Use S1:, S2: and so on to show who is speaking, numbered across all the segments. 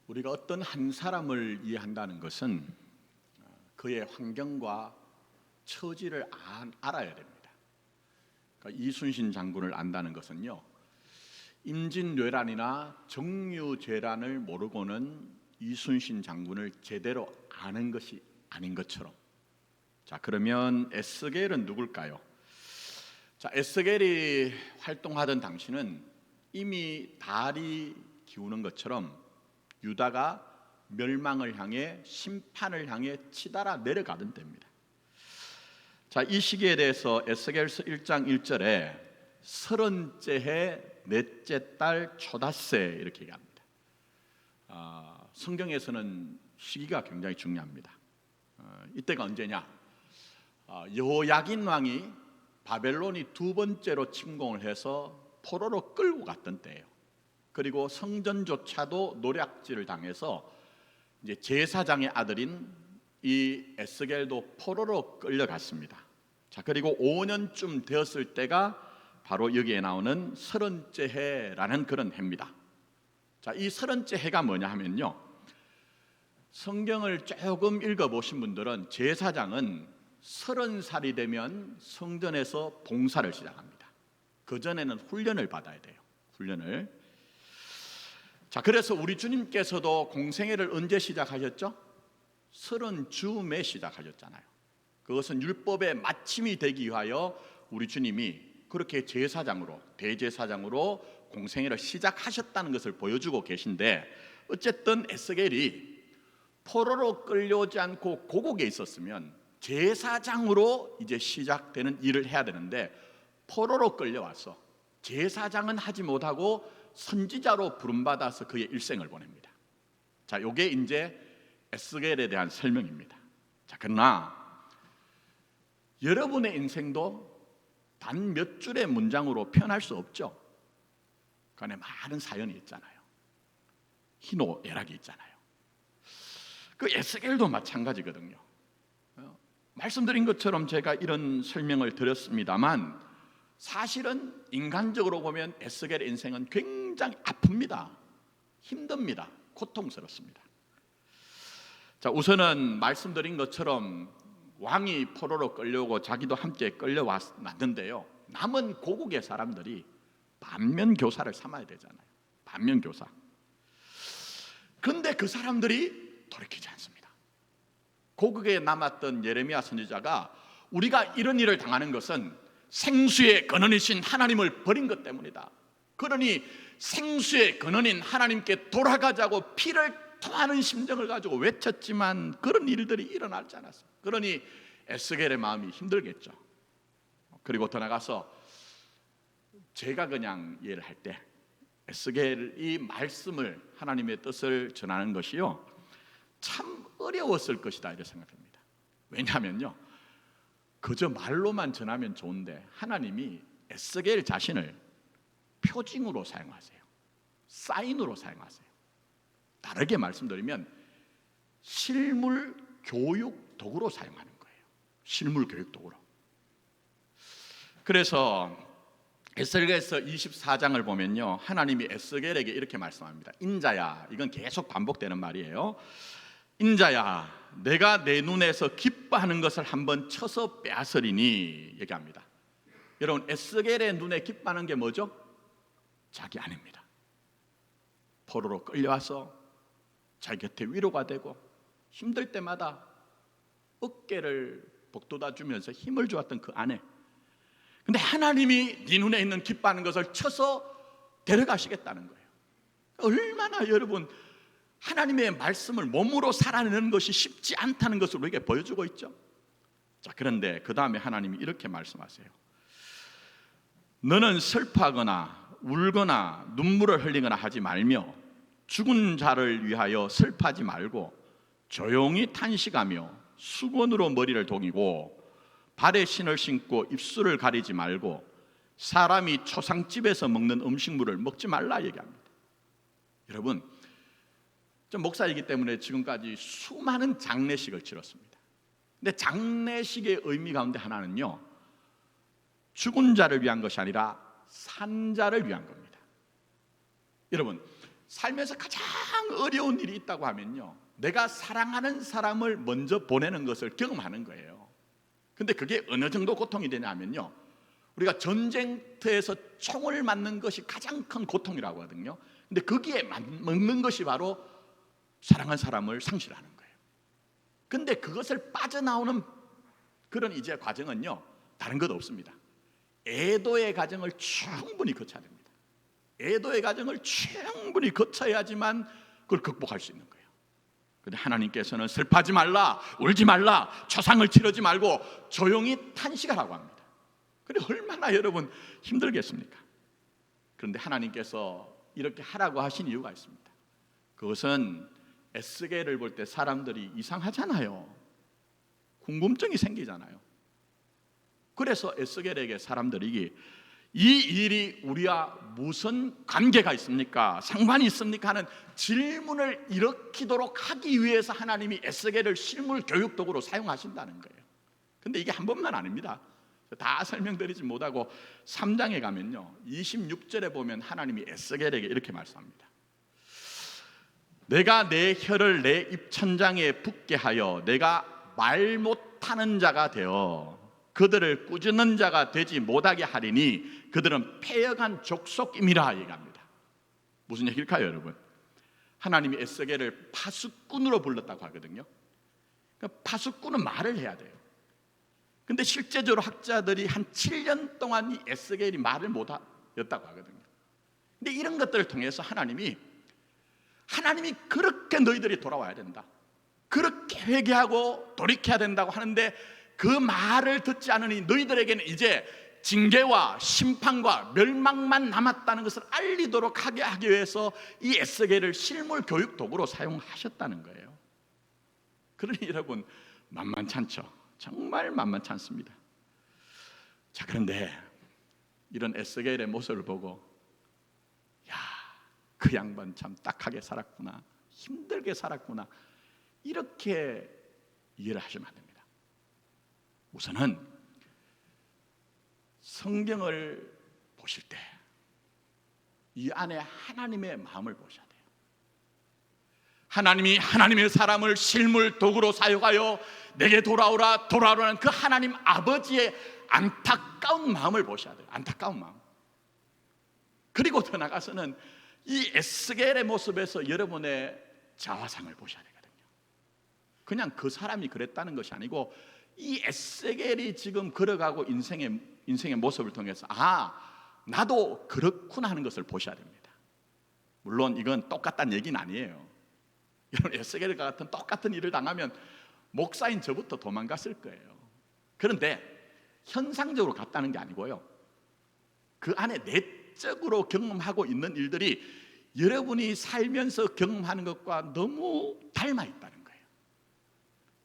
S1: 우리가 어떤 한 사람을 이해한다는 것은 그의 환경과 처지를 알아야 됩니다. 그러니까 이순신 장군을 안다는 것은요, 임진왜란이나 정유재란을 모르고는 이순신 장군을 제대로 아는 것이 아닌 것처럼. 자, 그러면 에스겔은 누굴까요? 자, 에스겔이 활동하던 당시는 이미 달이 기우는 것처럼 유다가 멸망을 향해, 심판을 향해 치달아 내려가던 때입니다. 자, 이 시기에 대해서 에스겔서 1장 1절에 30째 해 넷째 달 초닷새 이렇게 얘기합니다. 성경에서는 시기가 굉장히 중요합니다. 이때가 언제냐? 여호야긴 왕이 바벨론이 두 번째로 침공을 해서 포로로 끌고 갔던 때예요. 그리고 성전조차도 노략질을 당해서 이제 제사장의 아들인 이 에스겔도 포로로 끌려갔습니다. 자, 그리고 5년쯤 되었을 때가 바로 여기에 나오는 30째 해라는 그런 해입니다. 자, 이 30째 해가 뭐냐 하면요, 성경을 조금 읽어보신 분들은 제사장은 30살이 되면 성전에서 봉사를 시작합니다. 그전에는 훈련을 받아야 돼요. 훈련을. 자, 그래서 우리 주님께서도 공생애를 언제 시작하셨죠? 30쯤에 시작하셨잖아요. 그것은 율법의 마침이 되기 위하여 우리 주님이 그렇게 제사장으로, 대제사장으로 공생애를 시작하셨다는 것을 보여주고 계신데, 어쨌든 에스겔이 포로로 끌려오지 않고 고국에 있었으면 제사장으로 이제 시작되는 일을 해야 되는데, 포로로 끌려와서 제사장은 하지 못하고 선지자로 부름받아서 그의 일생을 보냅니다. 자, 요게 이제 에스겔에 대한 설명입니다. 자, 그러나 여러분의 인생도 단 몇 줄의 문장으로 표현할 수 없죠. 그 안에 많은 사연이 있잖아요. 희노애락이 있잖아요. 그 에스겔도 마찬가지거든요. 말씀드린 것처럼 제가 이런 설명을 드렸습니다만, 사실은 인간적으로 보면 에스겔의 인생은 굉장히 아픕니다. 힘듭니다. 고통스럽습니다. 자, 우선은 말씀드린 것처럼 왕이 포로로 끌려오고 자기도 함께 끌려왔는데요, 남은 고국의 사람들이 반면교사를 삼아야 되잖아요. 반면교사. 그런데 그 사람들이 돌이키지 않습니다. 고국에 남았던 예레미야 선지자가 우리가 이런 일을 당하는 것은 생수의 근원이신 하나님을 버린 것 때문이다. 그러니 생수의 근원인 하나님께 돌아가자고 피를 토하는 심정을 가지고 외쳤지만 그런 일들이 일어나지 않았어요. 그러니 에스겔의 마음이 힘들겠죠. 그리고 더 나가서 제가 그냥 이해를 할 때 에스겔이 말씀을, 하나님의 뜻을 전하는 것이요, 참 어려웠을 것이다 이렇게 생각합니다. 왜냐하면요, 그저 말로만 전하면 좋은데 하나님이 에스겔 자신을 표징으로 사용하세요. 사인으로 사용하세요. 다르게 말씀드리면 실물 교육 도구로 사용하는 거예요. 실물 교육 도구로. 그래서 에스겔서 24장을 보면요, 하나님이 에스겔에게 이렇게 말씀합니다. 인자야, 이건 계속 반복되는 말이에요. 인자야, 내가 내 눈에서 기뻐하는 것을 한번 쳐서 빼앗으리니 얘기합니다. 여러분, 에스겔의 눈에 기뻐하는 게 뭐죠? 자기 아내입니다. 포로로 끌려와서 자기 곁에 위로가 되고 힘들 때마다 어깨를 복돋아 주면서 힘을 주었던 그 아내. 근데 하나님이 네 눈에 있는 기뻐하는 것을 쳐서 데려가시겠다는 거예요. 얼마나 여러분, 하나님의 말씀을 몸으로 살아내는 것이 쉽지 않다는 것을 우리에게 보여주고 있죠. 자, 그런데 그 다음에 하나님이 이렇게 말씀하세요. 너는 슬퍼하거나 울거나 눈물을 흘리거나 하지 말며 죽은 자를 위하여 슬퍼하지 말고 조용히 탄식하며 수건으로 머리를 동이고 발에 신을 신고 입술을 가리지 말고 사람이 초상집에서 먹는 음식물을 먹지 말라 얘기합니다. 여러분, 전 목사이기 때문에 지금까지 수많은 장례식을 치렀습니다. 근데 장례식의 의미 가운데 하나는요, 죽은 자를 위한 것이 아니라 산 자를 위한 겁니다. 여러분, 살면서 가장 어려운 일이 있다고 하면요, 내가 사랑하는 사람을 먼저 보내는 것을 경험하는 거예요. 근데 그게 어느 정도 고통이 되냐면요, 우리가 전쟁터에서 총을 맞는 것이 가장 큰 고통이라고 하거든요. 근데 거기에 맞는 것이 바로 사랑한 사람을 상실하는 거예요. 근데 그것을 빠져나오는 그런 이제 과정은요, 다른 것 없습니다. 애도의 과정을 충분히 거쳐야 됩니다. 애도의 과정을 충분히 거쳐야지만 그걸 극복할 수 있는 거예요. 근데 하나님께서는 슬퍼하지 말라, 울지 말라, 초상을 치르지 말고 조용히 탄식하라고 합니다. 그래 얼마나 여러분 힘들겠습니까? 그런데 하나님께서 이렇게 하라고 하신 이유가 있습니다. 그것은 에스겔을 볼 때 사람들이 이상하잖아요. 궁금증이 생기잖아요. 그래서 에스겔에게 사람들이 이 일이 우리와 무슨 관계가 있습니까? 상관이 있습니까? 하는 질문을 일으키도록 하기 위해서 하나님이 에스겔을 실물 교육 도구로 사용하신다는 거예요. 근데 이게 한 번만 아닙니다. 다 설명드리지 못하고 3장에 가면요, 26절에 보면 하나님이 에스겔에게 이렇게 말씀합니다. 내가 내 혀를 내 입천장에 붙게 하여 내가 말 못하는 자가 되어 그들을 꾸짖는 자가 되지 못하게 하리니 그들은 패역한 족속임이라 얘기합니다. 무슨 얘기일까요, 여러분? 하나님이 에스겔을 파수꾼으로 불렀다고 하거든요. 그러니까 파수꾼은 말을 해야 돼요. 근데 실제적으로 학자들이 한 7년 동안 이 에스겔이 말을 못했다고 하거든요. 근데 이런 것들을 통해서 하나님이 그렇게 너희들이 돌아와야 된다, 그렇게 회개하고 돌이켜야 된다고 하는데 그 말을 듣지 않으니 너희들에게는 이제 징계와 심판과 멸망만 남았다는 것을 알리도록 하게 하기 위해서 이 에스겔을 실물 교육 도구로 사용하셨다는 거예요. 그러니 여러분 만만찮죠. 정말 만만치 않습니다. 자, 그런데 이런 에스겔의 모습을 보고 야, 그 양반 참 딱하게 살았구나, 힘들게 살았구나, 이렇게 이해를 하시면 안 됩니다. 우선은 성경을 보실 때 이 안에 하나님의 마음을 보셔야 돼요. 하나님이 하나님의 사람을 실물 도구로 사용하여 내게 돌아오라는 그 하나님 아버지의 안타까운 마음을 보셔야 돼요. 안타까운 마음. 그리고 더 나가서는 이 에스겔의 모습에서 여러분의 자화상을 보셔야 되거든요. 그냥 그 사람이 그랬다는 것이 아니고 이 에스겔이 지금 걸어가고 인생의 모습을 통해서 나도 그렇구나 하는 것을 보셔야 됩니다. 물론 이건 똑같다는 얘기는 아니에요. 여러분 에스겔과 같은 똑같은 일을 당하면 목사인 저부터 도망갔을 거예요. 그런데 현상적으로 같다는 게 아니고요, 그 안에 내적으로 경험하고 있는 일들이 여러분이 살면서 경험하는 것과 너무 닮아 있다는 거예요.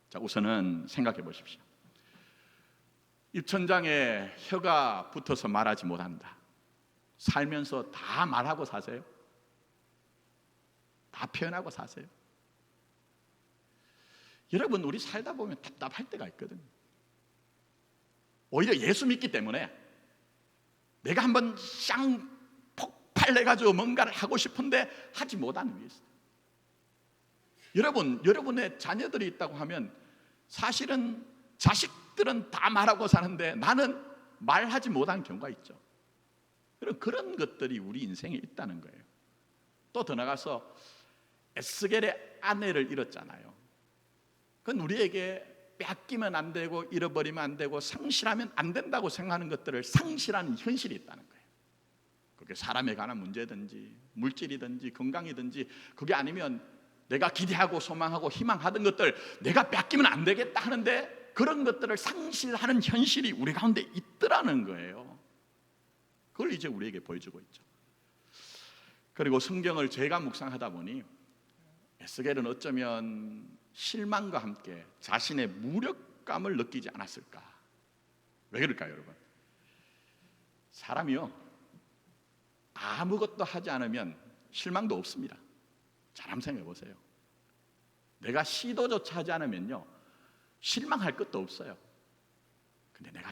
S1: 자, 우선은 생각해 보십시오. 입천장에 혀가 붙어서 말하지 못한다. 살면서 다 말하고 사세요? 다 표현하고 사세요? 여러분 우리 살다 보면 답답할 때가 있거든요. 오히려 예수 믿기 때문에 내가 한번 쌍 폭발해가지고 뭔가를 하고 싶은데 하지 못하는 게 있어요. 여러분의 자녀들이 있다고 하면 사실은 자식들은 다 말하고 사는데 나는 말하지 못하는 경우가 있죠. 그런 것들이 우리 인생에 있다는 거예요. 또 더 나가서 에스겔의 아내를 잃었잖아요. 그건 우리에게 뺏기면 안 되고 잃어버리면 안 되고 상실하면 안 된다고 생각하는 것들을 상실하는 현실이 있다는 거예요. 그게 사람에 관한 문제든지 물질이든지 건강이든지, 그게 아니면 내가 기대하고 소망하고 희망하던 것들 내가 뺏기면 안 되겠다 하는데 그런 것들을 상실하는 현실이 우리 가운데 있더라는 거예요. 그걸 이제 우리에게 보여주고 있죠. 그리고 성경을 제가 묵상하다 보니 에스겔은 어쩌면 실망과 함께 자신의 무력감을 느끼지 않았을까. 왜 그럴까요, 여러분? 사람이요, 아무것도 하지 않으면 실망도 없습니다. 잘 한번 생각해 보세요. 내가 시도조차 하지 않으면요 실망할 것도 없어요. 근데 내가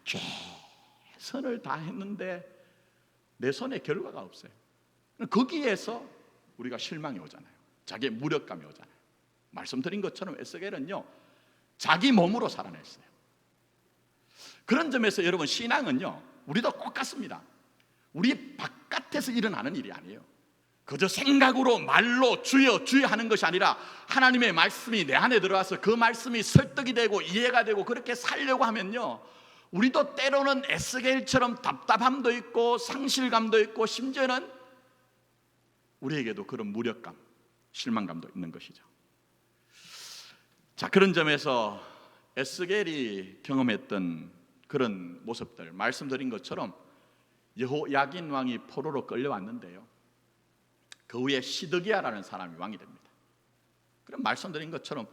S1: 최선을 다했는데 내 손에 결과가 없어요. 거기에서 우리가 실망이 오잖아요. 자기의 무력감이 오잖아요. 말씀드린 것처럼 에스겔은요 자기 몸으로 살아냈어요. 그런 점에서 여러분 신앙은요 우리도 똑같습니다. 우리 바깥에서 일어나는 일이 아니에요. 그저 생각으로 말로 주여 주여 하는 것이 아니라 하나님의 말씀이 내 안에 들어와서 그 말씀이 설득이 되고 이해가 되고 그렇게 살려고 하면요 우리도 때로는 에스겔처럼 답답함도 있고 상실감도 있고 심지어는 우리에게도 그런 무력감, 실망감도 있는 것이죠. 자, 그런 점에서 에스겔이 경험했던 그런 모습들 말씀드린 것처럼 여호야긴 왕이 포로로 끌려왔는데요 그 후에 시드기야라는 사람이 왕이 됩니다. 그럼 말씀드린 것처럼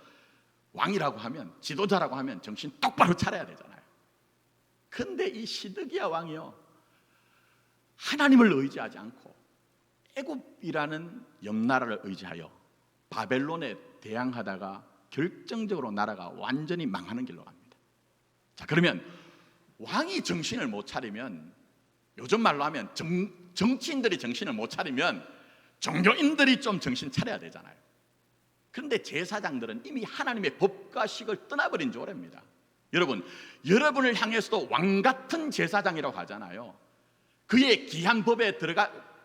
S1: 왕이라고 하면 지도자라고 하면 정신 똑바로 차려야 되잖아요. 근데 이 시드기야 왕이요 하나님을 의지하지 않고 애굽이라는 옆나라를 의지하여 바벨론에 대항하다가 결정적으로 나라가 완전히 망하는 길로 갑니다. 자, 그러면 왕이 정신을 못 차리면 요즘 말로 하면 정치인들이 정신을 못 차리면 종교인들이 좀 정신 차려야 되잖아요. 그런데 제사장들은 이미 하나님의 법과 식을 떠나버린 지 오래입니다. 여러분, 여러분을 향해서도 왕같은 제사장이라고 하잖아요. 그의 귀한 법에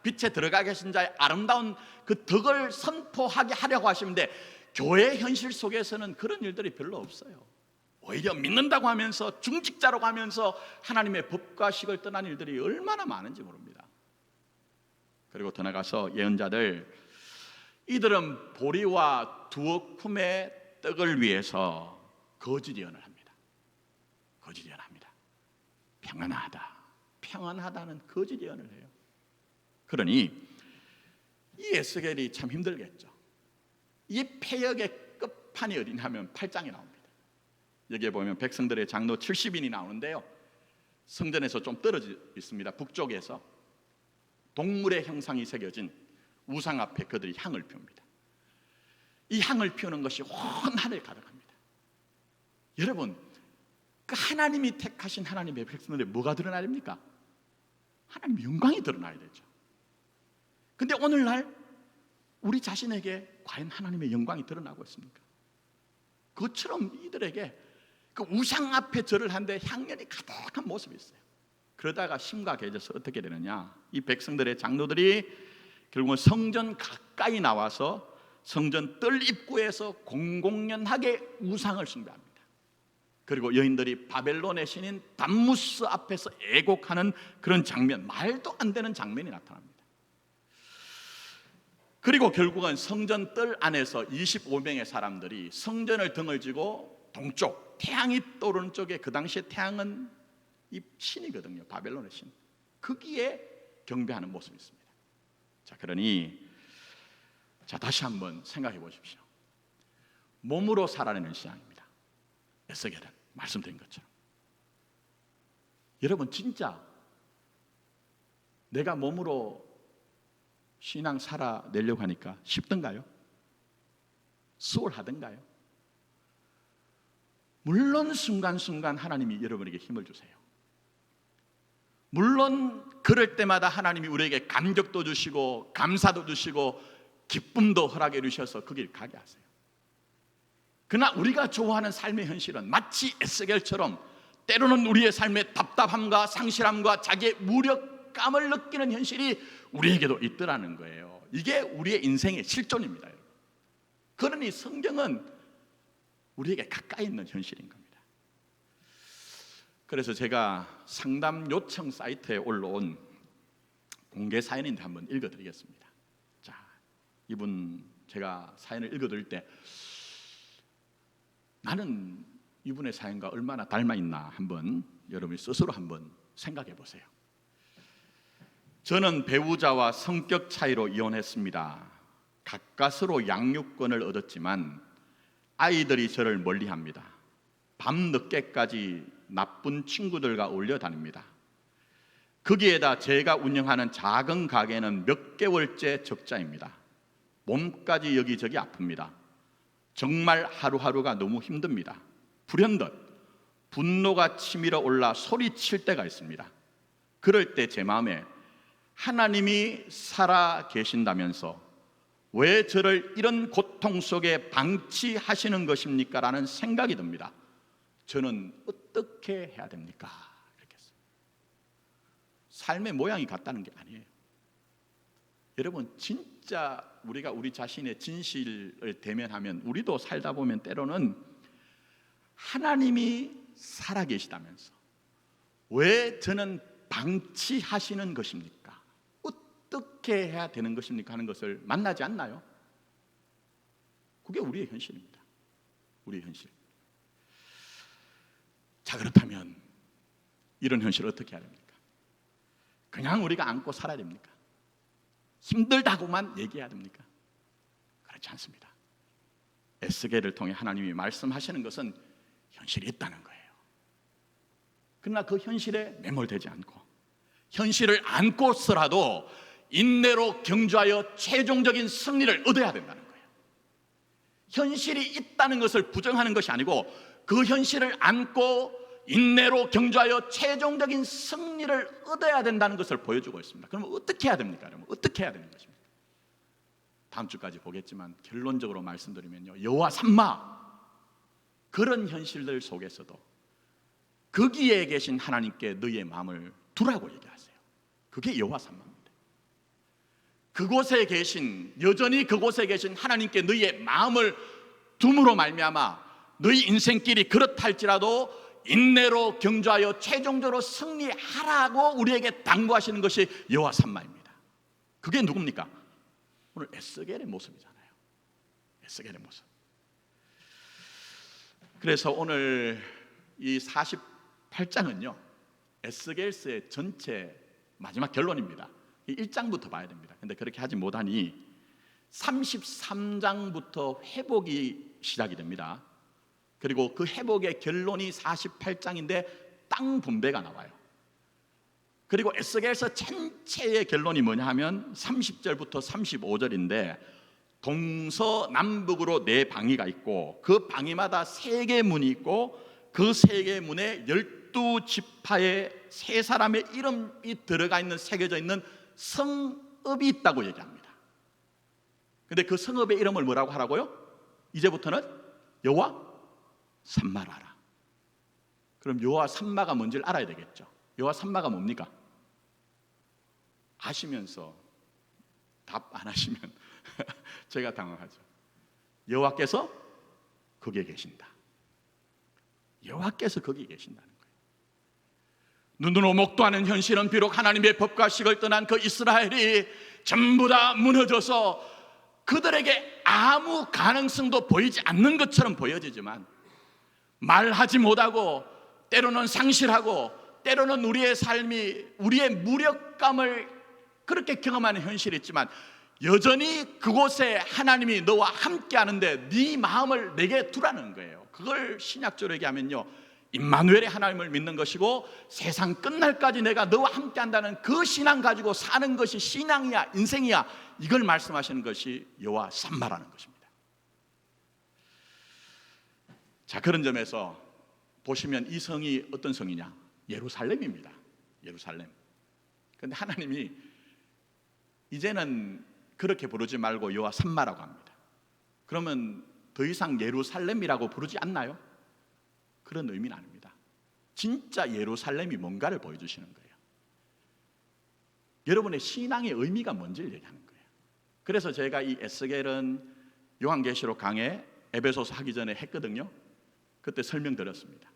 S1: 빛에 들어가 계신 자의 아름다운 그 덕을 선포하게 하려고 하시는데 교회 현실 속에서는 그런 일들이 별로 없어요. 오히려 믿는다고 하면서 중직자라고 하면서 하나님의 법과 식을 떠난 일들이 얼마나 많은지 모릅니다. 그리고 더 나가서 예언자들 이들은 보리와 두어 쿰의 떡을 위해서 거짓 예언을 합니다. 거짓 예언합니다. 평안하다는 거짓 예언을 해요. 그러니 이 에스겔이 참 힘들겠죠. 이 패역의 끝판이 어디냐 하면 8장에 나옵니다. 여기에 보면 백성들의 장로 70인이 나오는데요 성전에서 좀 떨어져 있습니다. 북쪽에서 동물의 형상이 새겨진 우상 앞에 그들이 향을 피웁니다. 이 향을 피우는 것이 온 하늘 가득합니다. 여러분, 그 하나님이 택하신 하나님의 백성들에 뭐가 드러나야 됩니까? 하나님의 영광이 드러나야 되죠. 근데 오늘날 우리 자신에게 과연 하나님의 영광이 드러나고 있습니까? 그것처럼 이들에게 그 우상 앞에 절을 하는데 향연이 가득한 모습이 있어요. 그러다가 심각해져서 어떻게 되느냐, 이 백성들의 장로들이 결국은 성전 가까이 나와서 성전 뜰 입구에서 공공연하게 우상을 숭배합니다. 그리고 여인들이 바벨론의 신인 담무스 앞에서 애곡하는 그런 장면, 말도 안 되는 장면이 나타납니다. 그리고 결국은 성전 뜰 안에서 25명의 사람들이 성전을 등을 지고 동쪽 태양이 떠오르는 쪽에, 그 당시에 태양은 이 신이거든요, 바벨론의 신. 거기에 경배하는 모습이 있습니다. 자, 그러니 다시 한번 생각해 보십시오. 몸으로 살아내는 신앙입니다. 에스겔은 말씀드린 것처럼. 여러분, 진짜 내가 몸으로 신앙 살아내려고 하니까 쉽던가요? 수월하던가요? 물론 순간순간 하나님이 여러분에게 힘을 주세요. 물론 그럴 때마다 하나님이 우리에게 감격도 주시고 감사도 주시고 기쁨도 허락해 주셔서 그 길 가게 하세요. 그러나 우리가 좋아하는 삶의 현실은 마치 에스겔처럼 때로는 우리의 삶의 답답함과 상실함과 자기의 무력감을 느끼는 현실이 우리에게도 있더라는 거예요. 이게 우리의 인생의 실존입니다. 그러니 성경은 우리에게 가까이 있는 현실인 겁니다. 그래서 제가 상담 요청 사이트에 올라온 공개 사연인데 한번 읽어드리겠습니다. 자, 이분 제가 사연을 읽어드릴 때 나는 이분의 사연과 얼마나 닮아 있나 한번 여러분이 스스로 한번 생각해 보세요. 저는 배우자와 성격 차이로 이혼했습니다. 가까스로 양육권을 얻었지만 아이들이 저를 멀리합니다. 밤 늦게까지 나쁜 친구들과 어울려 다닙니다. 거기에다 제가 운영하는 작은 가게는 몇 개월째 적자입니다. 몸까지 여기저기 아픕니다. 정말 하루하루가 너무 힘듭니다. 불현듯 분노가 치밀어 올라 소리칠 때가 있습니다. 그럴 때 제 마음에 하나님이 살아 계신다면서 왜 저를 이런 고통 속에 방치하시는 것입니까? 라는 생각이 듭니다. 저는 어떻게 해야 됩니까? 이렇게 했어요. 삶의 모양이 같다는 게 아니에요. 여러분, 진짜 우리가 우리 자신의 진실을 대면하면, 우리도 살다 보면 때로는 하나님이 살아계시다면서 왜 저는 방치하시는 것입니까? 어떻게 해야 되는 것입니까? 하는 것을 만나지 않나요? 그게 우리의 현실입니다. 우리의 현실. 자, 그렇다면 이런 현실을 어떻게 해야 됩니까? 그냥 우리가 안고 살아야 됩니까? 힘들다고만 얘기해야 됩니까? 그렇지 않습니다. 에스겔을 통해 하나님이 말씀하시는 것은 현실이 있다는 거예요. 그러나 그 현실에 매몰되지 않고 현실을 안고서라도 인내로 경주하여 최종적인 승리를 얻어야 된다는 거예요. 현실이 있다는 것을 부정하는 것이 아니고 그 현실을 안고 인내로 경주하여 최종적인 승리를 얻어야 된다는 것을 보여주고 있습니다. 그러면 어떻게 해야 됩니까? 여러분, 어떻게 해야 되는 것입니까? 다음 주까지 보겠지만 결론적으로 말씀드리면요, 여호와 삼마, 그런 현실들 속에서도 거기에 계신 하나님께 너희의 마음을 두라고 얘기하세요. 그게 여호와 삼마입니다. 그곳에 계신, 여전히 그곳에 계신 하나님께 너희의 마음을 둠으로 말미암아 너희 인생길이 그렇할지라도 인내로 경주하여 최종적으로 승리하라고 우리에게 당부하시는 것이 여호와 삼마입니다. 그게 누굽니까? 오늘 에스겔의 모습이잖아요. 에스겔의 모습. 그래서 오늘 이 48장은요 에스겔서의 전체 마지막 결론입니다. 1장부터 봐야 됩니다. 근데 그렇게 하지 못하니 33장부터 회복이 시작이 됩니다. 그리고 그 회복의 결론이 48장인데 땅 분배가 나와요. 그리고 에스겔서 전체의 결론이 뭐냐 하면 30절부터 35절인데 동서남북으로 4방위가 있고 그 방위마다 3개 문이 있고 그 3개 문에 12지파의 3사람의 이름이 들어가 있는, 새겨져 있는 성읍이 있다고 얘기합니다. 근데 그 성읍의 이름을 뭐라고 하라고요? 이제부터는 여호와 삼마라라. 그럼 여호와 삼마가 뭔지를 알아야 되겠죠. 여호와 삼마가 뭡니까? 아시면서 답 안 하시면 제가 당황하죠. 여호와께서 거기에 계신다. 여호와께서 거기에 계신다는 거예요. 눈으로 목도 하는 현실은 비록 하나님의 법과 식을 떠난 그 이스라엘이 전부 다 무너져서 그들에게 아무 가능성도 보이지 않는 것처럼 보여지지만, 말하지 못하고 때로는 상실하고 때로는 우리의 삶이, 우리의 무력감을 그렇게 경험하는 현실이 있지만 여전히 그곳에 하나님이 너와 함께 하는데 네 마음을 내게 두라는 거예요. 그걸 신약적으로 얘기하면요, 임마누엘의 하나님을 믿는 것이고 세상 끝날까지 내가 너와 함께 한다는 그 신앙 가지고 사는 것이 신앙이야, 인생이야, 이걸 말씀하시는 것이 여호와 삼마라는 것입니다. 자, 그런 점에서 보시면 이 성이 어떤 성이냐? 예루살렘입니다. 예루살렘. 그런데 하나님이 이제는 그렇게 부르지 말고 여호와 삼마라고 합니다. 그러면 더 이상 예루살렘이라고 부르지 않나요? 그런 의미는 아닙니다. 진짜 예루살렘이 뭔가를 보여주시는 거예요. 여러분의 신앙의 의미가 뭔지를 얘기하는 거예요. 그래서 제가 이 에스겔은 요한계시록 강해 에베소서 하기 전에 했거든요. 그때 설명드렸습니다.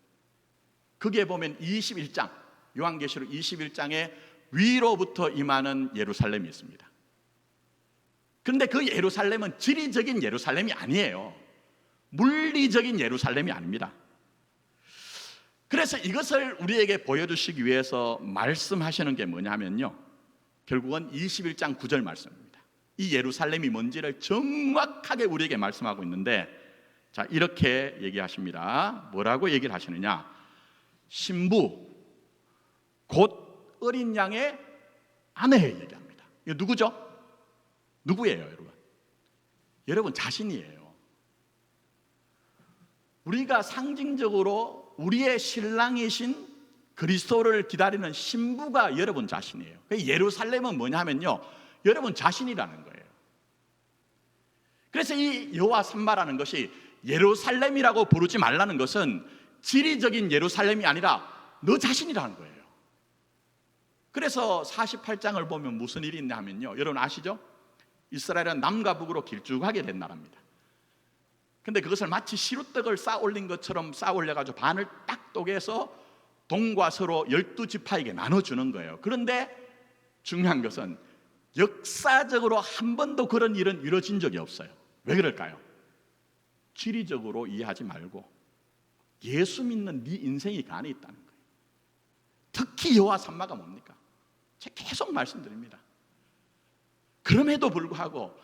S1: 거기에 보면 21장, 요한계시록 21장에 위로부터 임하는 예루살렘이 있습니다. 그런데 그 예루살렘은 지리적인 예루살렘이 아니에요. 물리적인 예루살렘이 아닙니다. 그래서 이것을 우리에게 보여주시기 위해서 말씀하시는 게 뭐냐면요, 결국은 21장 9절 말씀입니다. 이 예루살렘이 뭔지를 정확하게 우리에게 말씀하고 있는데, 자, 이렇게 얘기하십니다. 뭐라고 얘기를 하시느냐? 신부, 곧 어린 양의 아내 얘기합니다. 이거 누구죠? 누구예요, 여러분? 여러분 자신이에요. 우리가 상징적으로 우리의 신랑이신 그리스도를 기다리는 신부가 여러분 자신이에요. 예루살렘은 뭐냐면요, 여러분 자신이라는 거예요. 그래서 이 여호와 삼마라는 것이 예루살렘이라고 부르지 말라는 것은 지리적인 예루살렘이 아니라 너 자신이라는 거예요. 그래서 48장을 보면 무슨 일이 있냐 하면요, 여러분 아시죠? 이스라엘은 남과 북으로 길쭉하게 된 나라입니다. 근데 그것을 마치 시루떡을 쌓아 올린 것처럼 쌓아 올려가지고 반을 딱 쪼개서 동과 서로 12지파에게 나눠주는 거예요. 그런데 중요한 것은 역사적으로 한 번도 그런 일은 이루어진 적이 없어요. 왜 그럴까요? 지리적으로 이해하지 말고 예수 믿는 네 인생이 그 안에 있다는 거예요. 특히 여호와 삼마가 뭡니까? 제가 계속 말씀드립니다. 그럼에도 불구하고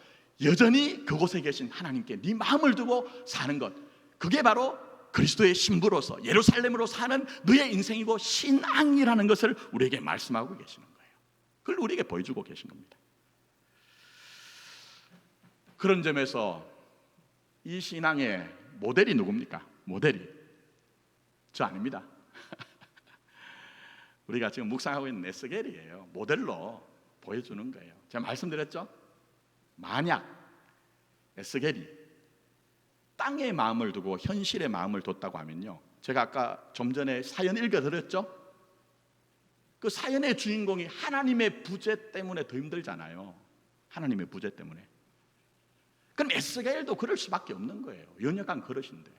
S1: 여전히 그곳에 계신 하나님께 네 마음을 두고 사는 것, 그게 바로 그리스도의 신부로서 예루살렘으로 사는 너의 인생이고 신앙이라는 것을 우리에게 말씀하고 계시는 거예요. 그걸 우리에게 보여주고 계신 겁니다. 그런 점에서 이 신앙의 모델이 누굽니까? 모델이 저 아닙니다. 우리가 지금 묵상하고 있는 에스겔이에요. 모델로 보여주는 거예요. 제가 말씀드렸죠? 만약 에스겔이 땅의 마음을 두고 현실의 마음을 뒀다고 하면요, 제가 아까 좀 전에 사연 읽어드렸죠? 그 사연의 주인공이 하나님의 부재 때문에 더 힘들잖아요. 하나님의 부재 때문에. 그럼 에스겔도 그럴 수밖에 없는 거예요. 연약한 그릇인데.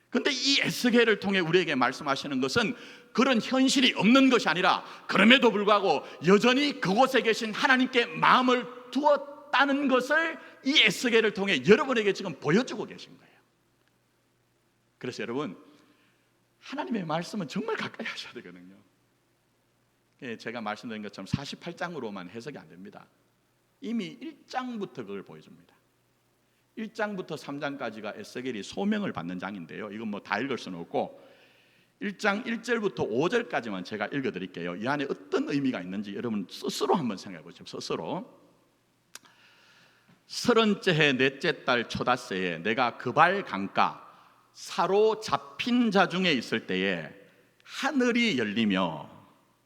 S1: 근데 이 에스겔을 통해 우리에게 말씀하시는 것은 그런 현실이 없는 것이 아니라 그럼에도 불구하고 여전히 그곳에 계신 하나님께 마음을 두었다는 것을 이 에스겔을 통해 여러분에게 지금 보여주고 계신 거예요. 그래서 여러분, 하나님의 말씀은 정말 가까이 하셔야 되거든요. 제가 말씀드린 것처럼 48장으로만 해석이 안 됩니다. 이미 1장부터 그걸 보여줍니다. 1장부터 3장까지가 에스겔이 소명을 받는 장인데요, 이건 뭐 다 읽을 수는 없고 1장 1절부터 5절까지만 제가 읽어드릴게요. 이 안에 어떤 의미가 있는지 여러분 스스로 한번 생각해 보십시오. 스스로. 30째 해 넷째 달 초닷새에 내가 그발 강가 사로잡힌 자 중에 있을 때에 하늘이 열리며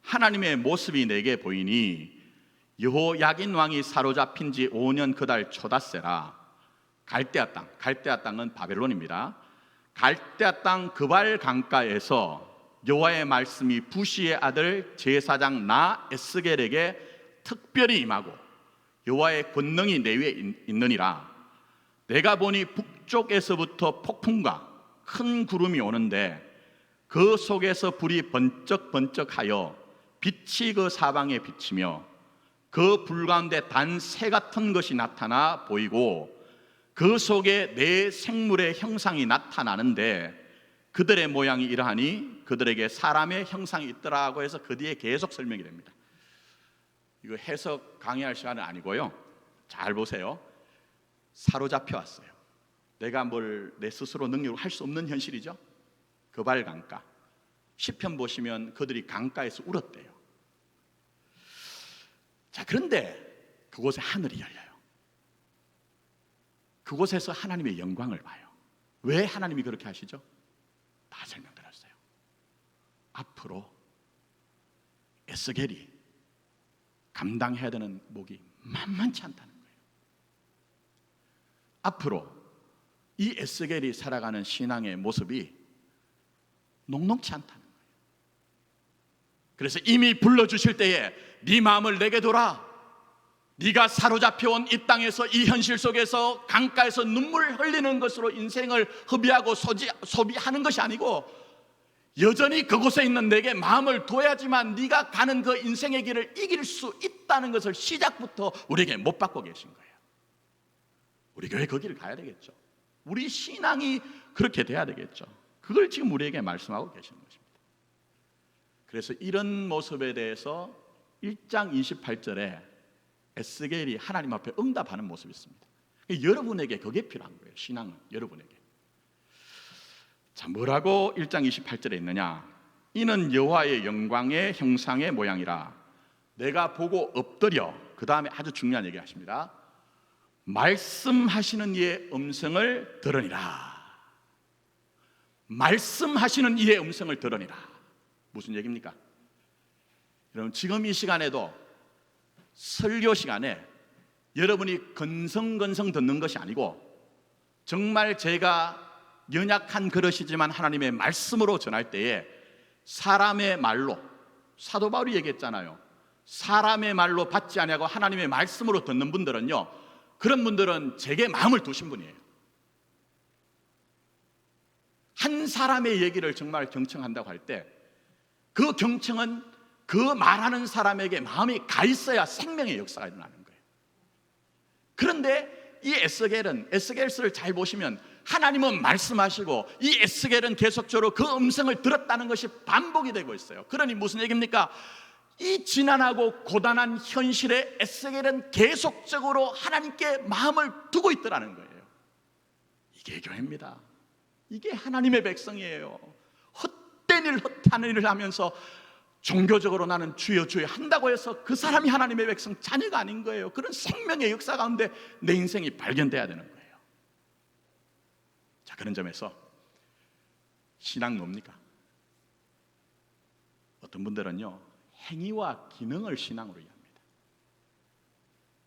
S1: 하나님의 모습이 내게 보이니 여호야긴 왕이 사로잡힌 지 5년 그달 초닷새라. 갈대아 땅, 갈대아 땅은 바벨론입니다. 갈대아 땅 그발 강가에서 여호와의 말씀이 부시의 아들 제사장 나 에스겔에게 특별히 임하고 여호와의 권능이 내 위에 있느니라. 내가 보니 북쪽에서부터 폭풍과 큰 구름이 오는데 그 속에서 불이 번쩍번쩍하여 빛이 그 사방에 비치며 그 불 가운데 단 새 같은 것이 나타나 보이고 그 속에 네 생물의 형상이 나타나는데 그들의 모양이 이러하니 그들에게 사람의 형상이 있더라고 해서 그 뒤에 계속 설명이 됩니다. 이거 해석 강의할 시간은 아니고요, 잘 보세요. 사로잡혀 왔어요. 내가 뭘 내 스스로 능력으로 할 수 없는 현실이죠. 그발 강가. 시편 보시면 그들이 강가에서 울었대요. 자, 그런데 그곳에 하늘이 열려요. 그곳에서 하나님의 영광을 봐요. 왜 하나님이 그렇게 하시죠? 다 설명드렸어요. 앞으로 에스겔이 감당해야 되는 몫이 만만치 않다는 거예요. 앞으로 이 에스겔이 살아가는 신앙의 모습이 녹록치 않다는 거예요. 그래서 이미 불러주실 때에 네 마음을 내게 둬라. 네가 사로잡혀온 이 땅에서 이 현실 속에서 강가에서 눈물 흘리는 것으로 인생을 허비하고 소비하는 것이 아니고 여전히 그곳에 있는 내게 마음을 둬야지만 네가 가는 그 인생의 길을 이길 수 있다는 것을 시작부터 우리에게 못 받고 계신 거예요. 우리 교회 그 길을 가야 되겠죠. 우리 신앙이 그렇게 돼야 되겠죠. 그걸 지금 우리에게 말씀하고 계시는 것입니다. 그래서 이런 모습에 대해서 1장 28절에 에스겔이 하나님 앞에 응답하는 모습이 있습니다. 여러분에게 그게 필요한 거예요. 신앙은 여러분에게. 자, 뭐라고 1장 28절에 있느냐? 이는 여호와의 영광의 형상의 모양이라. 내가 보고 엎드려. 그 다음에 아주 중요한 얘기 하십니다. 말씀하시는 이의 음성을 들으니라. 말씀하시는 이의 음성을 들으니라. 무슨 얘기입니까? 여러분, 지금 이 시간에도 설교 시간에 여러분이 건성건성 듣는 것이 아니고 정말 제가 연약한 그릇이지만 하나님의 말씀으로 전할 때에 사람의 말로, 사도 바울이 얘기했잖아요. 사람의 말로 받지 아니하고 하나님의 말씀으로 듣는 분들은요, 그런 분들은 제게 마음을 두신 분이에요. 한 사람의 얘기를 정말 경청한다고 할 때 그 경청은 그 말하는 사람에게 마음이 가 있어야 생명의 역사가 일어나는 거예요. 그런데 이 에스겔서를 잘 보시면 하나님은 말씀하시고 이 에스겔은 계속적으로 그 음성을 들었다는 것이 반복이 되고 있어요. 그러니 무슨 얘기입니까? 이 지난하고 고단한 현실에 에스겔은 계속적으로 하나님께 마음을 두고 있더라는 거예요. 이게 교회입니다. 이게 하나님의 백성이에요. 헛된 일, 헛하는 일을 하면서 종교적으로 나는 주여 주여 한다고 해서 그 사람이 하나님의 백성 자녀가 아닌 거예요. 그런 생명의 역사 가운데 내 인생이 발견돼야 되는 거예요. 자, 그런 점에서 신앙 뭡니까? 어떤 분들은요, 행위와 기능을 신앙으로 이해합니다.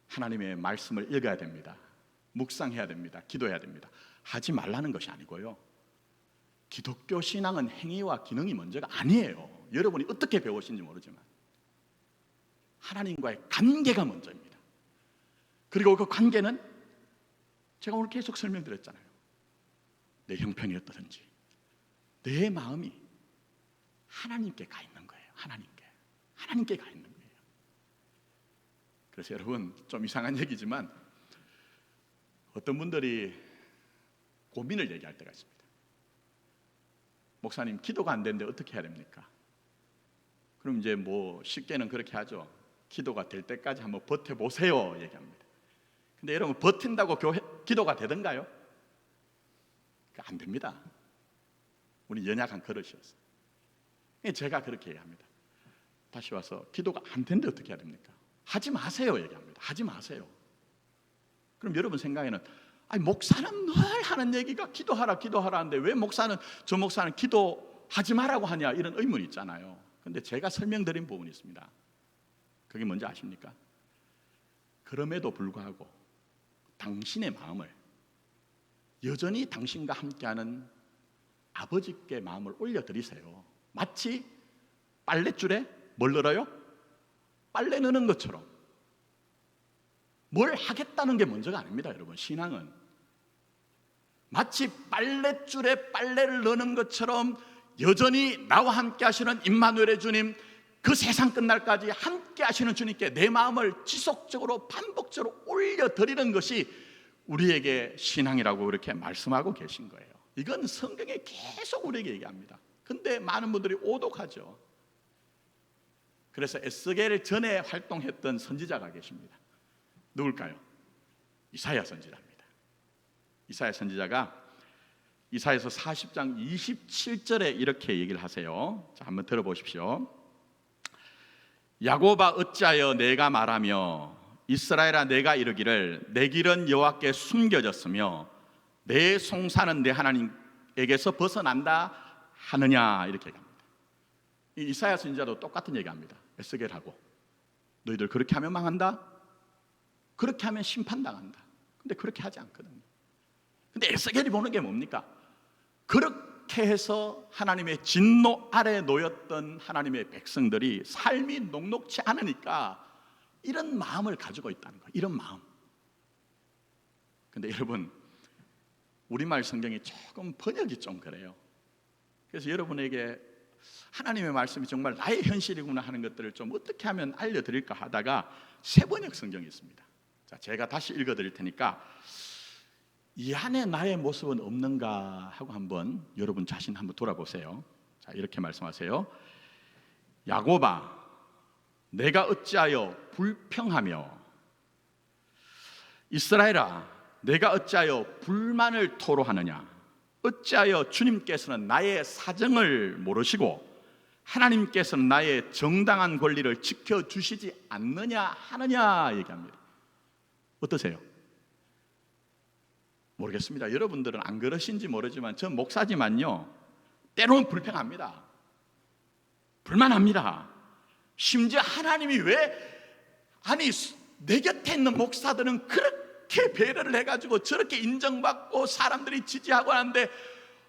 S1: 하나님의 말씀을 읽어야 됩니다. 묵상해야 됩니다. 기도해야 됩니다. 하지 말라는 것이 아니고요, 기독교 신앙은 행위와 기능이 먼저가 아니에요. 여러분이 어떻게 배우신지 모르지만 하나님과의 관계가 먼저입니다. 그리고 그 관계는 제가 오늘 계속 설명드렸잖아요. 내 형편이 어떠든지 내 마음이 하나님께 가 있는 거예요. 하나님께 가 있는 거예요. 그래서 여러분, 좀 이상한 얘기지만 어떤 분들이 고민을 얘기할 때가 있습니다. 목사님, 기도가 안 되는데 어떻게 해야 됩니까? 그럼 이제 뭐 쉽게는 그렇게 하죠. 기도가 될 때까지 한번 버텨보세요 얘기합니다. 근데 여러분, 버틴다고 기도가 되던가요? 안 됩니다. 우리 연약한 그릇이었어요. 제가 그렇게 얘기합니다. 다시 와서 기도가 안 되는데 어떻게 해야 됩니까? 하지 마세요 얘기합니다. 하지 마세요. 그럼 여러분 생각에는, 아니, 목사는 늘 하는 얘기가 기도하라 하는데 왜 저 목사는 기도하지 말라고 하냐, 이런 의문이 있잖아요. 그런데 제가 설명드린 부분이 있습니다. 그게 뭔지 아십니까? 그럼에도 불구하고 당신의 마음을 여전히 당신과 함께하는 아버지께 마음을 올려드리세요. 마치 빨랫줄에 뭘 넣어요? 빨래 넣는 것처럼. 뭘 하겠다는 게 먼저가 아닙니다, 여러분. 신앙은 마치 빨랫줄에 빨래를 넣는 것처럼 여전히 나와 함께 하시는 임마누엘의 주님, 그 세상 끝날까지 함께 하시는 주님께 내 마음을 지속적으로 반복적으로 올려드리는 것이 우리에게 신앙이라고 이렇게 말씀하고 계신 거예요. 이건 성경에 계속 우리에게 얘기합니다. 근데 많은 분들이 오독하죠. 그래서 에스겔 전에 활동했던 선지자가 계십니다. 누굴까요? 이사야 선지자입니다. 이사야 선지자가 이사야서 40장 27절에 이렇게 얘기를 하세요. 자, 한번 들어보십시오. 야곱아, 어찌하여 내가 말하며 이스라엘아, 내가 이르기를 내 길은 여호와께 숨겨졌으며 내 송사는 내 하나님에게서 벗어난다 하느냐, 이렇게 얘기합니다. 이 이사야 선지자도 똑같은 얘기합니다. 에스겔하고, 너희들 그렇게 하면 망한다, 그렇게 하면 심판당한다. 근데 그렇게 하지 않거든요. 근데 에스겔이 보는 게 뭡니까? 그렇게 해서 하나님의 진노 아래 놓였던 하나님의 백성들이 삶이 녹록치 않으니까 이런 마음을 가지고 있다는 거예요. 이런 마음. 근데 여러분, 우리말 성경이 조금 번역이 좀 그래요. 그래서 여러분에게 하나님의 말씀이 정말 나의 현실이구나 하는 것들을 좀 어떻게 하면 알려드릴까 하다가 새 번역 성경이 있습니다. 자, 제가 다시 읽어드릴 테니까 이 안에 나의 모습은 없는가 하고 한번 여러분 자신 한번 돌아보세요. 자, 이렇게 말씀하세요. 야곱아, 내가 어찌하여 불평하며 이스라엘아, 내가 어찌하여 불만을 토로하느냐? 어찌하여 주님께서는 나의 사정을 모르시고 하나님께서는 나의 정당한 권리를 지켜주시지 않느냐 하느냐 얘기합니다. 어떠세요? 모르겠습니다. 여러분들은 안 그러신지 모르지만 전 목사지만요, 때로는 불평합니다. 불만합니다. 심지어 하나님이 왜, 아니 내 곁에 있는 목사들은 그렇게 배려를 해가지고 저렇게 인정받고 사람들이 지지하고 하는데,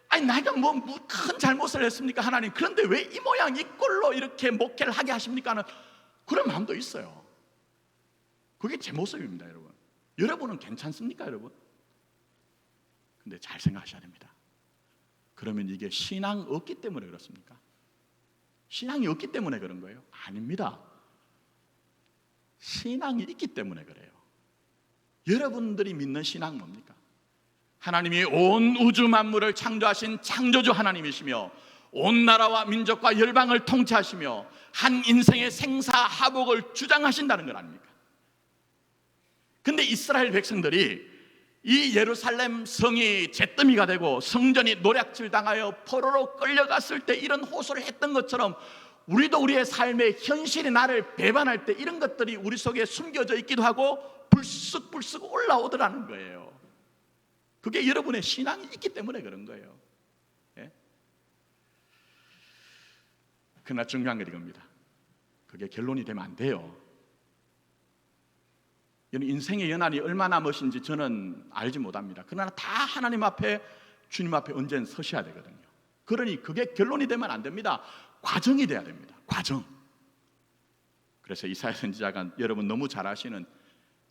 S1: 아니 내가 뭐 큰 잘못을 했습니까 하나님? 그런데 왜 이 모양 이 꼴로 이렇게 목회를 하게 하십니까 하는 그런 마음도 있어요. 그게 제 모습입니다. 여러분, 여러분은 괜찮습니까 여러분? 근데 잘 생각하셔야 됩니다. 그러면 이게 신앙 없기 때문에 그렇습니까? 신앙이 없기 때문에 그런 거예요? 아닙니다. 신앙이 있기 때문에 그래요. 여러분들이 믿는 신앙 뭡니까? 하나님이 온 우주 만물을 창조하신 창조주 하나님이시며 온 나라와 민족과 열방을 통치하시며 한 인생의 생사하복을 주장하신다는 것 아닙니까? 근데 이스라엘 백성들이 이 예루살렘 성이 잿더미가 되고 성전이 노략질 당하여 포로로 끌려갔을 때 이런 호소를 했던 것처럼 우리도 우리의 삶의 현실이 나를 배반할 때 이런 것들이 우리 속에 숨겨져 있기도 하고 불쑥불쑥 올라오더라는 거예요. 그게 여러분의 신앙이 있기 때문에 그런 거예요. 예? 그러나 중요한 건 이겁니다. 그게 결론이 되면 안 돼요. 인생의 연한이 얼마나 멋인지 저는 알지 못합니다. 그러나 다 하나님 앞에, 주님 앞에 언제는 서셔야 되거든요. 그러니 그게 결론이 되면 안 됩니다. 과정이 돼야 됩니다. 과정. 그래서 이사야 선지자가 여러분 너무 잘 아시는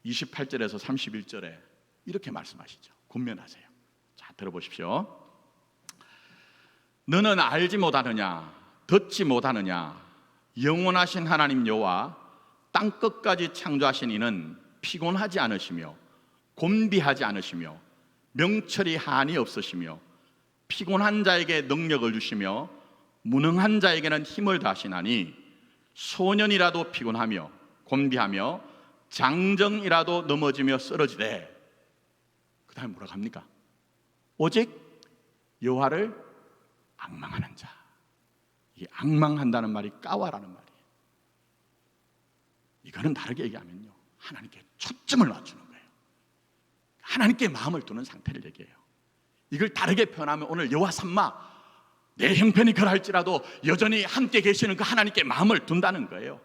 S1: 28절에서 31절에 이렇게 말씀하시죠. 권면하세요. 자, 들어보십시오. 너는 알지 못하느냐, 듣지 못하느냐, 영원하신 하나님 여호와 땅 끝까지 창조하신 이는 피곤하지 않으시며 곤비하지 않으시며 명철이 한이 없으시며 피곤한 자에게 능력을 주시며 무능한 자에게는 힘을 다하시나니 소년이라도 피곤하며 곤비하며 장정이라도 넘어지며 쓰러지되, 그 다음에 뭐라고 합니까? 오직 여호와를 앙망하는 자. 이 앙망한다는 말이 까와라는 말이에요. 이거는 다르게 얘기하면요, 하나님께 초점을 맞추는 거예요. 하나님께 마음을 두는 상태를 얘기해요. 이걸 다르게 표현하면 오늘 여호와 삼마, 내 형편이 그러할지라도 여전히 함께 계시는 그 하나님께 마음을 둔다는 거예요.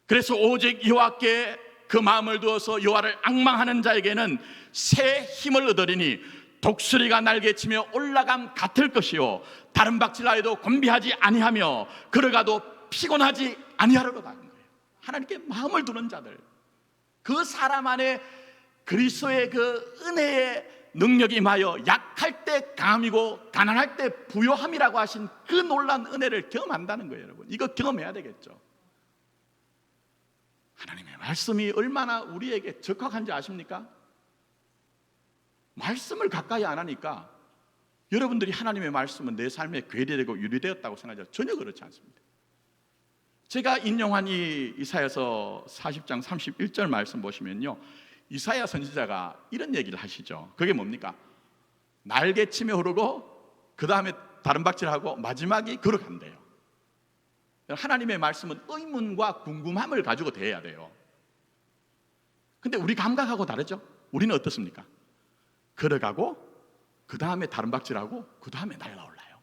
S1: 그래서 오직 여호와께 그 마음을 두어서 여호와를 앙망하는 자에게는 새 힘을 얻으리니 독수리가 날개치며 올라감 같을 것이요 다른 박질하여도 곤비하지 아니하며 걸어가도 피곤하지 아니하리로다. 하나님께 마음을 두는 자들, 그 사람 안에 그리스도의 그 은혜의 능력이 임하여 약할 때 강함이고 가난할 때 부요함이라고 하신 그 놀라운 은혜를 경험한다는 거예요. 여러분, 이거 경험해야 되겠죠. 하나님의 말씀이 얼마나 우리에게 적합한지 아십니까? 말씀을 가까이 안 하니까 여러분들이 하나님의 말씀은 내 삶에 괴리되고 유리되었다고 생각하죠. 전혀 그렇지 않습니다. 제가 인용한 이 이사야서 40장 31절 말씀 보시면요, 이사야 선지자가 이런 얘기를 하시죠. 그게 뭡니까? 날개치며 흐르고 그 다음에 다른 박질하고 마지막이 걸어간대요. 하나님의 말씀은 의문과 궁금함을 가지고 대해야 돼요. 근데 우리 감각하고 다르죠? 우리는 어떻습니까? 걸어가고 그 다음에 다른 박질하고 그 다음에 날아올라요.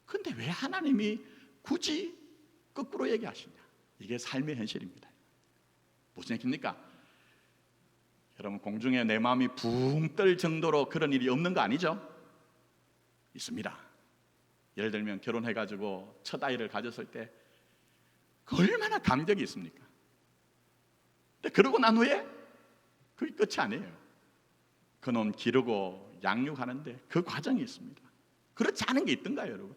S1: 근데 왜 하나님이 굳이 거꾸로 얘기하시냐? 이게 삶의 현실입니다. 무슨 얘기입니까? 여러분, 공중에 내 마음이 붕 떨 정도로 그런 일이 없는 거 아니죠? 있습니다. 예를 들면 결혼해가지고 첫 아이를 가졌을 때 그 얼마나 감격이 있습니까? 근데 그러고 난 후에 그게 끝이 아니에요. 그놈 기르고 양육하는데 그 과정이 있습니다. 그렇지 않은 게 있던가요, 여러분?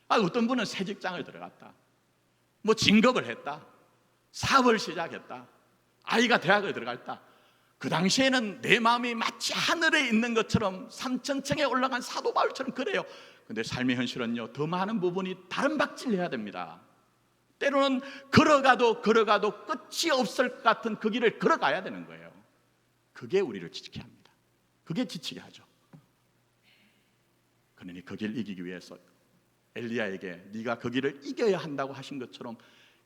S1: 어떤 분은 새 직장을 들어갔다, 뭐 진급을 했다, 사업을 시작했다, 아이가 대학을 들어갔다. 그 당시에는 내 마음이 마치 하늘에 있는 것처럼 삼천층에 올라간 사도 바울처럼 그래요. 근데 삶의 현실은요, 더 많은 부분이 다른 박질해야 됩니다. 때로는 걸어가도 끝이 없을 것 같은 그 길을 걸어가야 되는 거예요. 그게 우리를 지치게 합니다. 그게 지치게 하죠. 그러니 그 길 이기기 위해서 엘리야에게 네가 그 길을 이겨야 한다고 하신 것처럼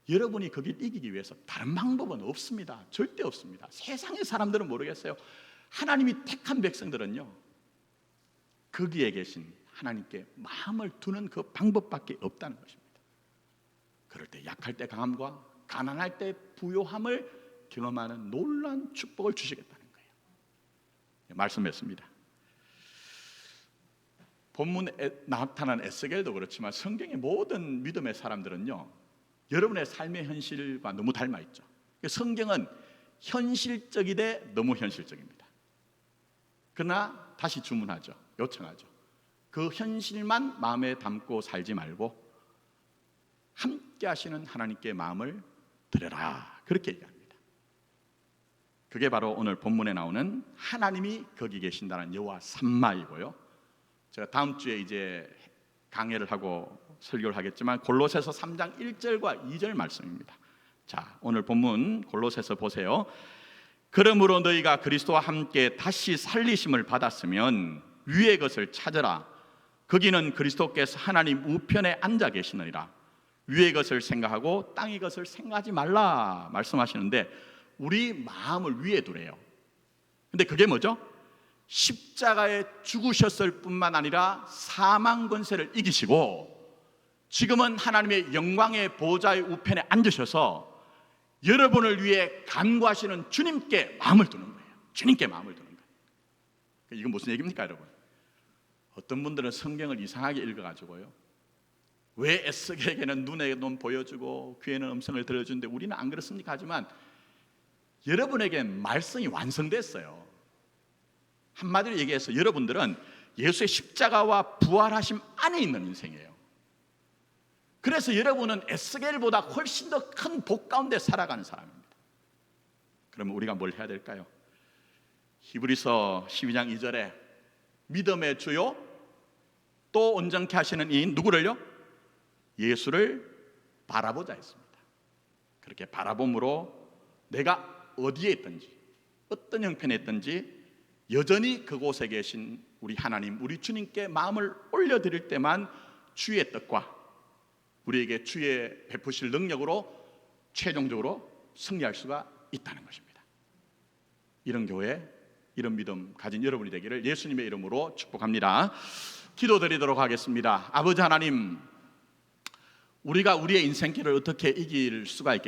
S1: 여러분이 그 길 이기기 위해서 다른 방법은 없습니다. 절대 없습니다. 세상의 사람들은 모르겠어요. 하나님이 택한 백성들은요, 거기에 계신 하나님께 마음을 두는 그 방법밖에 없다는 것입니다. 그럴 때 약할 때 강함과 가난할 때 부요함을 경험하는 놀라운 축복을 주시겠다는 거예요. 말씀했습니다. 본문에 나타난 에스겔도 그렇지만 성경의 모든 믿음의 사람들은요, 여러분의 삶의 현실과 너무 닮아 있죠. 성경은 현실적이되 너무 현실적입니다. 그러나 다시 주문하죠. 요청하죠. 그 현실만 마음에 담고 살지 말고 함께 하시는 하나님께 마음을 드려라, 그렇게 얘기합니다. 그게 바로 오늘 본문에 나오는 하나님이 거기 계신다는 여호와 삼마이고요. 제가 다음 주에 이제 강해를 하고 설교를 하겠지만 골로새서 3장 1절과 2절 말씀입니다. 자, 오늘 본문 골로새서 보세요. 그러므로 너희가 그리스도와 함께 다시 살리심을 받았으면 위의 것을 찾으라. 거기는 그리스도께서 하나님 우편에 앉아 계시느니라. 위의 것을 생각하고 땅의 것을 생각하지 말라 말씀하시는데, 우리 마음을 위에 두래요. 근데 그게 뭐죠? 십자가에 죽으셨을 뿐만 아니라 사망 권세를 이기시고 지금은 하나님의 영광의 보좌의 우편에 앉으셔서 여러분을 위해 간구하시는 주님께 마음을 두는 거예요. 주님께 마음을 두는 거예요. 이건 무슨 얘기입니까, 여러분? 어떤 분들은 성경을 이상하게 읽어가지고요, 왜 에스겔에게는 눈에 눈 보여주고 귀에는 음성을 들려주는데 우리는 안 그렇습니까? 하지만 여러분에겐 말씀이 완성됐어요. 한마디로 얘기해서 여러분들은 예수의 십자가와 부활하심 안에 있는 인생이에요. 그래서 여러분은 에스겔보다 훨씬 더 큰 복 가운데 살아가는 사람입니다. 그러면 우리가 뭘 해야 될까요? 히브리서 12장 2절에 믿음의 주요 또 온전케 하시는 이인 누구를요? 예수를 바라보자 했습니다. 그렇게 바라봄으로 내가 어디에 있든지 어떤 형편에 있든지 여전히 그곳에 계신 우리 하나님, 우리 주님께 마음을 올려드릴 때만 주의 뜻과 우리에게 주의 베푸실 능력으로 최종적으로 승리할 수가 있다는 것입니다. 이런 교회, 이런 믿음 가진 여러분이 되기를 예수님의 이름으로 축복합니다. 기도드리도록 하겠습니다. 아버지 하나님, 우리가 우리의 인생길을 어떻게 이길 수가 있겠습니까?